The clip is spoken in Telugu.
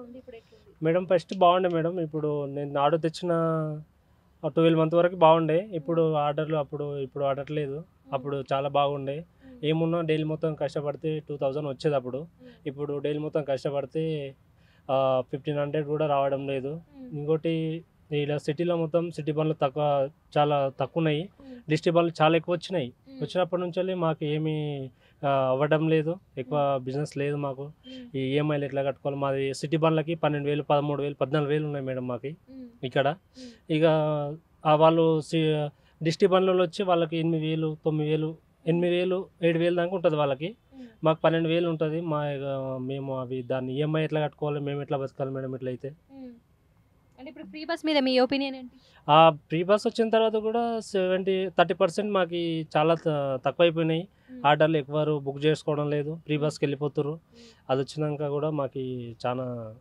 ఉంది? ఇప్పుడు ఎట్లుంది? మేడం ఫస్ట్ బాగుండే మేడం. ఇప్పుడు నేను ఆర్డర్ తెచ్చిన 12 మంత్ వరకు బాగుండే. ఇప్పుడు హ్మ్. ఆర్డర్‌లు ఇప్పుడు ఆడట్లేదు. హ్మ్. అప్పుడు చాలా బాగుండే. హ్మ్. ఏమున్నా డైలీ మొత్తం కష్టపడితే 2000 వచ్చేదప్పుడు. హ్మ్. ఇప్పుడు డైలీ మొత్తం కష్టపడితే 1500 కూడా రావడం లేదు. హ్మ్. ఇంకోటి ఈడ సిటీలో మొత్తం సిటీ బండ్లు చాలా తక్కువున్నాయి. హ్మ్. డిస్ట్రిక్ట్ బండ్లు చాలా ఎక్కువొచ్చినాయి. హ్మ్. వచ్చినప్పటి నుంచెల్లి మాకు ఏమీ అవ్వడం లేదు. ఎక్కువ హ్మ్. బిజినెస్ లేదు మాకు. హ్మ్. ఈ ఈఎంఐలు ఎట్లా కట్టుకోవాలి? మాది సిటీ బండ్లకి 12,000, 13,000, 14,000 ఉన్నాయి మేడం మాకి హ్మ్. ఇక్కడ. హ్మ్. ఇక వాళ్ళు డిస్ట్రిక్ట్ బండ్లోళ్ళొచ్చి వాళ్ళకి 8,000, 9,000, హ్మ్. 8,000, 7,000 దాకా ఉంటది వాళ్ళకి. హ్మ్. మాకు 12,000 ఉంటది. మేము అవి ఈఎంఐ ఎట్లా కట్టుకోవాలి? మేము ఎట్లా బతకాలి మేడం ఇట్లయితే? హ్మ్. అంటే ఇప్పుడు ఫ్రీ బస్ మీద మీ ఒపీనియన్ ఏంటి? ఆ ఫ్రీ బస్ వచ్చిన తర్వాత కూడా 30% మాకి చాలా తక్కువైపోయినాయి. హ్మ్. ఆర్డర్‌లు ఎవ్వరు బుక్ చేసుకోవడం లేదు. ఫ్రీ హ్మ్. బస్‌కెళ్ళిపోతుర్రు. హ్మ్. అదొచ్చినంక కూడా మాకి చానా